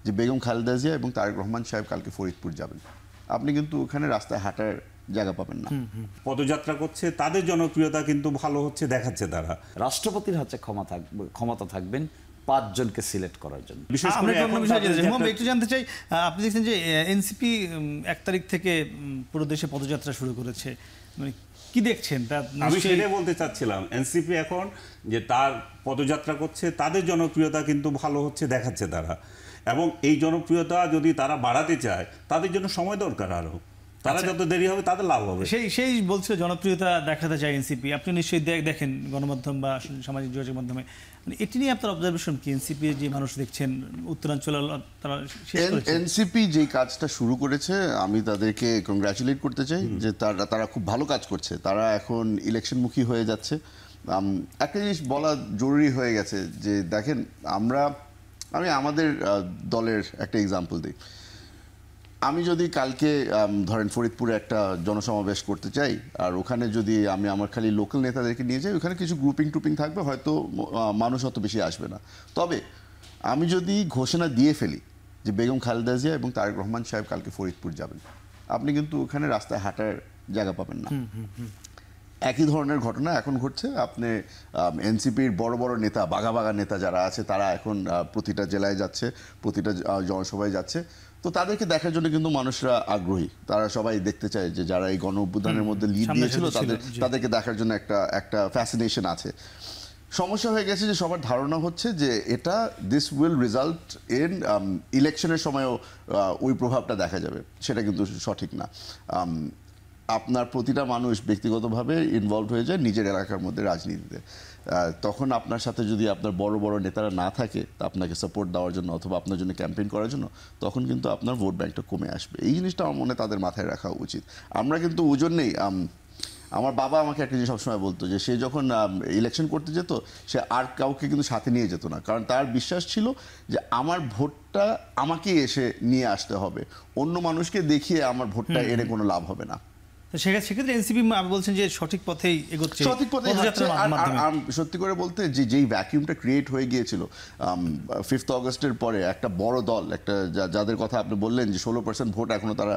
যে বেগম খালেদা জিয়া এবং তারেক রহমান সাহেব কালকে ফরিদপুর যাবেন, আপনি কিন্তু ওখানে রাস্তায় হাঁটার জায়গা পাবেন না। পদযাত্রা করছে, তাদের জনপ্রিয়তা কিন্তু ভালো হচ্ছে দেখাচ্ছে তারা। রাষ্ট্রপতির হাতে ক্ষমতা থাকবেন ৫ জনকে সিলেক্ট করার জন্য। বিশেষ করে একটু জানতে চাই, আপনি দেখছেন যে এনসিপি ১ তারিখ থেকে পুরো দেশে পদযাত্রা শুরু করেছে, মানে কি দেখছেন? আমি সেটাই বলতে চাচ্ছিলাম, এনসিপি এখন যে তার পদযাত্রা করছে, তাদের জনপ্রিয়তা কিন্তু ভালো হচ্ছে দেখাচ্ছে তারা। এবং এই জনপ্রিয়তা যদি তারা বাড়াতে চায়, তাদের জন্য সময় দরকার আরো। তারা যত দেরি হবে তাদের লাভ হবে। সেই বলছে জনপ্রিয়তা দেখাতে চায় এনসিপি। আপনি নিশ্চয়ই দেখেন গণমাধ্যম বা সামাজিক যোগাযোগ মাধ্যমে, মানে এটি নিয়ে আপনার অবজারভেশন কি? এনসিপি যে মানুষ দেখছেন উত্তরাঞ্চল, তারা এনসিপি যে কাজটা শুরু করেছে, আমি তাদেরকে কংগ্রাচুলেট করতে চাই যে তারা খুব ভালো কাজ করছে। তারা এখন ইলেকশনমুখী হয়ে যাচ্ছে। একটা জিনিস বলা জরুরি হয়ে গেছে যে দেখেন, আমি আমাদের দলের একটা এক্সাম্পল দিই। আমি যদি কালকে ধরেন ফরিদপুরে একটা জনসমাবেশ করতে চাই, আর ওখানে যদি আমি আমার খালি লোকাল নেতাদেরকে নিয়ে যাই, ওখানে কিছু গ্রুপিং থাকবে, হয়তো মানুষ অত বেশি আসবে না। তবে আমি যদি ঘোষণা দিয়ে ফেলি যে বেগম খালেদা জিয়া এবং তারেক রহমান সাহেব কালকে ফরিদপুর যাবেন, আপনি কিন্তু ওখানে রাস্তায় হাঁটার জায়গা পাবেন না। একই ধরনের ঘটনা এখন ঘটছে। আপনি এনসিপির বড় বড় নেতা, বাঘা নেতা যারা আছে, তারা এখন প্রতিটা জেলায় যাচ্ছে, প্রতিটা জনসভায় যাচ্ছে। তো তাদেরকে দেখার জন্য কিন্তু মানুষরা আগ্রহী। তারা সবাই দেখতে চায় যে যারা এই গণ অভ্যুত্থানের মধ্যে লিড দিয়েছিল, তাদেরকে দেখার জন্য একটা ফ্যাসিনেশন আছে। সমস্যা হয়ে গেছে যে সবার ধারণা হচ্ছে যে দিস উইল রেজাল্ট ইন ইলেকশনের সময়ও ওই প্রভাবটা দেখা যাবে। সেটা কিন্তু সঠিক না। আপনার প্রতিটা মানুষ ব্যক্তিগতভাবে ইনভলভ হয়ে যায় নিজের এলাকার মধ্যে রাজনীতিতে। তখন আপনার সাথে যদি আপনার বড় বড় নেতারা না থাকে আপনাকে সাপোর্ট দেওয়ার জন্য অথবা আপনার জন্য ক্যাম্পেইন করার জন্য, তখন কিন্তু আপনার ভোট ব্যাংকটা কমে আসবে। এই জিনিসটা আমার মনে তাদের মাথায় রাখা উচিত। আমরা কিন্তু ওজন্যেই, আমার বাবা আমাকে একটা জিনিস সবসময় বলতো যে সে যখন ইলেকশন করতে যেত, সে আর কাউকে কিন্তু সাথে নিয়ে যেত না, কারণ তার বিশ্বাস ছিল যে আমার ভোটটা আমাকেই এসে নিয়ে আসতে হবে, অন্য মানুষকে দেখিয়ে আমার ভোটটা এনে কোনো লাভ হবে না। সেক্ষেত্রে এনসিপি বলছেন যে সঠিক পথেই এগোচ্ছে, সঠিক পথে। সত্যি করে বলতে যেই ভ্যাকিউমটা ক্রিয়েট হয়ে গিয়েছিল 5 আগস্টের পরে, একটা বড় দল, একটা যাদের কথা আপনি বললেন যে 16% ভোট এখনো তারা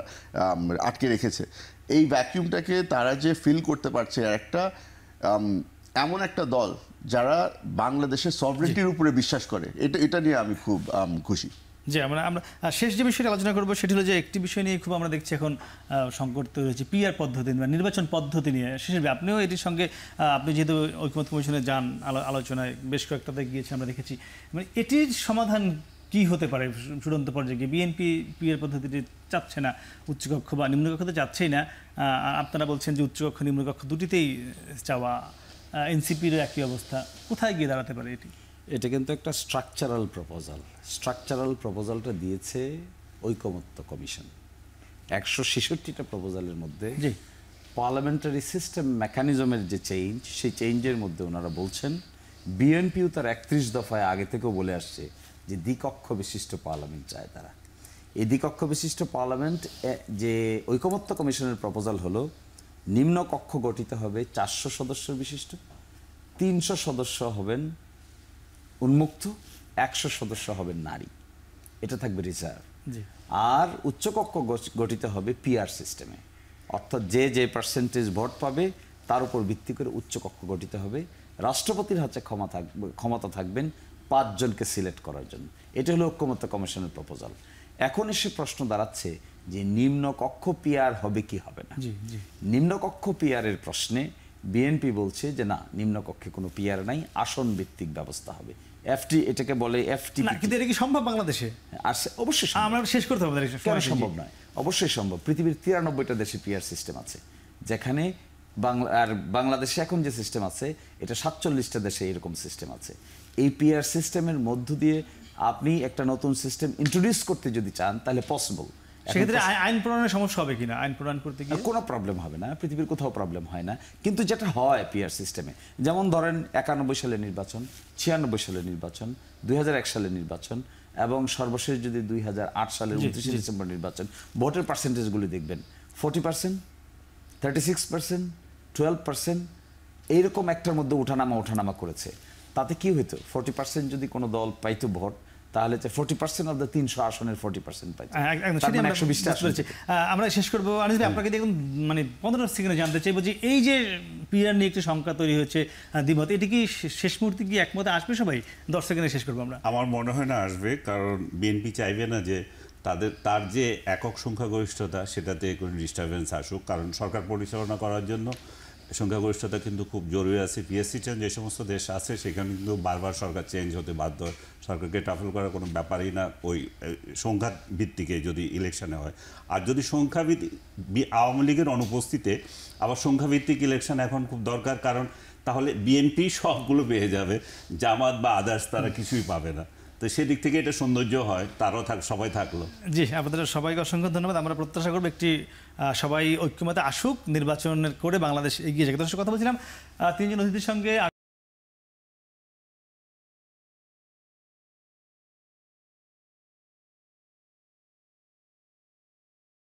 আটকে রেখেছে, এই ভ্যাকিউমটাকে তারা যে ফিল করতে পারছে, একটা এমন একটা দল যারা বাংলাদেশের সভরেন্টির উপরে বিশ্বাস করে, এটা নিয়ে আমি খুব খুশি। যে আমরা শেষ যে বিষয়টা আলোচনা করবো সেটি হলো যে একটি বিষয় নিয়ে খুব আমরা দেখছি এখন সংকট তৈরি হয়েছে, পিআর পদ্ধতি বা নির্বাচন পদ্ধতি নিয়ে। শেষে আপনিও এটির সঙ্গে, আপনি যেহেতু ঐকমত্য কমিশনে যান, আলোচনায় বেশ কয়েকটাতে গিয়েছে, আমরা দেখেছি, মানে এটির সমাধান কি হতে পারে চূড়ান্ত পর্যায়ে গিয়ে? বিএনপি পিআর পদ্ধতিটি চাচ্ছে না, উচ্চকক্ষ বা নিম্নকক্ষ তো চাচ্ছেই না। আপনারা বলছেন যে উচ্চকক্ষ নিম্নকক্ষ দুটিতেই চাওয়া, এনসিপিরও একই অবস্থা। কোথায় গিয়ে দাঁড়াতে পারে এটি? এটা কিন্তু একটা স্ট্রাকচারাল প্রপোজালটা দিয়েছে ঐকমত্য কমিশন। ১৬৬টা প্রপোজালের মধ্যে পার্লামেন্টারি সিস্টেম মেকানিজমের যে চেঞ্জ, সেই চেঞ্জের মধ্যে ওনারা বলছেন, বিএনপিও তার ৩১ দফায় আগে থেকেও বলে আসছে যে দ্বিকক্ষ বিশিষ্ট পার্লামেন্ট চায় তারা। এই দ্বিকক্ষ বিশিষ্ট পার্লামেন্ট, যে ঐকমত্য কমিশনের প্রপোজাল হলো, নিম্নকক্ষ গঠিত হবে ৪০০ সদস্য বিশিষ্ট, ৩০০ সদস্য হবেন উন্মুক্ত, ১০০ সদস্য হবেন নারী, এটা থাকবে রিজার্ভ। আর উচ্চকক্ষ গঠিত হবে পিআর সিস্টেমে, অর্থাৎ যে পার্সেন্টেজ ভোট পাবে তার উপর ভিত্তি করে উচ্চকক্ষ গঠিত হবে। রাষ্ট্রপতির হাতে ক্ষমতা থাকবেন ৫ জনকে সিলেক্ট করার জন্য। এটা হলো ঐকমত্য কমিশনের প্রপোজাল। এখন এসে প্রশ্ন দাঁড়াচ্ছে যে নিম্নকক্ষ পিআর হবে কি হবে না। নিম্নকক্ষ পিআরের প্রশ্নে বিএনপি বলছে যে না, নিম্নকক্ষে কোনো পিআর নাই, আসন ভিত্তিক ব্যবস্থা হবে, এফটি, এটাকে বলে এফটি। কিন্তু এটা কি সম্ভব বাংলাদেশে? আর অবশ্যই আমরা শেষ করতে হবে, কেন সম্ভব নয়? অবশ্যই সম্ভব। পৃথিবীর ৯৩টা দেশে পিআর সিস্টেম আছে, যেখানে বাংলাদেশে এখন যে সিস্টেম আছে, এটা ৪৭টা দেশে এরকম সিস্টেম আছে। এই পিআর সিস্টেমের মধ্য দিয়ে আপনি একটা নতুন সিস্টেম ইন্ট্রোডিউস করতে যদি চান, তাহলে পসিবল। সেক্ষেত্রে আইন প্রণয়নের সমস্যা হবে কিনা? আইন প্রণয়ন করতে গিয়ে কোনো প্রবলেম হবে না, পৃথিবীর কোথাও প্রবলেম হয় না। কিন্তু যেটা হয় পিআর সিস্টেমে, যেমন ধরেন ৯১ সালের নির্বাচন, ৯৬ সালের নির্বাচন, ২০০১ সালের নির্বাচন, এবং সর্বশেষ যদি ২০০৮ সালের ২৯ ডিসেম্বর নির্বাচন, ভোটের পার্সেন্টেজগুলি দেখবেন 40%, 36%, 12%, এইরকম একটার মধ্যে ওঠানামা করেছে। তাতে কি হইতো? 40% যদি কোনো দল পাইতো ভোট, তাহলে 40% অফ দ্য 300 আসনের 40% পাই, একদম তার সেটাই মানে আমরা 120টা আসন। বুঝতে পেরেছি। আমরা শেষ করবো আনিস ভাই, আপনাকে দেখুন মানে 15 সেকেন্ডে জানতে চাইবো যে এই যে পিআর নিয়ে একটি সংখ্যা তৈরি হয়েছে, দ্বিমত, এটি কি শেষ মুহূর্তে কি একমতে আসবে সবাই? 10 সেকেন্ডে শেষ করবো আমরা। আমার মনে হয় না আসবে, কারণ বিএনপি চাইবে না যে তার যে একক সংখ্যাগরিষ্ঠতা সেটাতে কোনো ডিস্টারবেন্স আসুক, কারণ সরকার পরিচালনা করার জন্য সংখ্যাগরিষ্ঠতা কিন্তু খুব জরুরি আছে। পিএসসি চেঞ্জ যে সমস্ত দেশ আছে সেখানে কিন্তু বারবার সরকার চেঞ্জ হতে বাধ্য হয়, সরকারকে টাফল করার কোনো ব্যাপারই না ওই সংখ্যা ভিত্তিকে যদি ইলেকশনে হয়। আর যদি সংখ্যাভিত্তিক আওয়ামী লীগের অনুপস্থিতিতে আবার সংখ্যাভিত্তিক ইলেকশন এখন খুব দরকার, কারণ তাহলে বিএনপি সবগুলো পেয়ে যাবে, জামাত বা আদার্স তারা কিছুই পাবে না। তো সেদিক থেকে এটা সৌন্দর্য হয়, তারাও সবাই থাকলো। জি, আপনাদের সবাইকে অসংখ্য ধন্যবাদ। আমরা প্রত্যাশা করবো একটি সবাই ঐক্যমতে আসুক, নির্বাচনের করে বাংলাদেশ এগিয়ে যাক। দর্শক, কথা বলছিলাম তিনজন অতিথির সঙ্গে।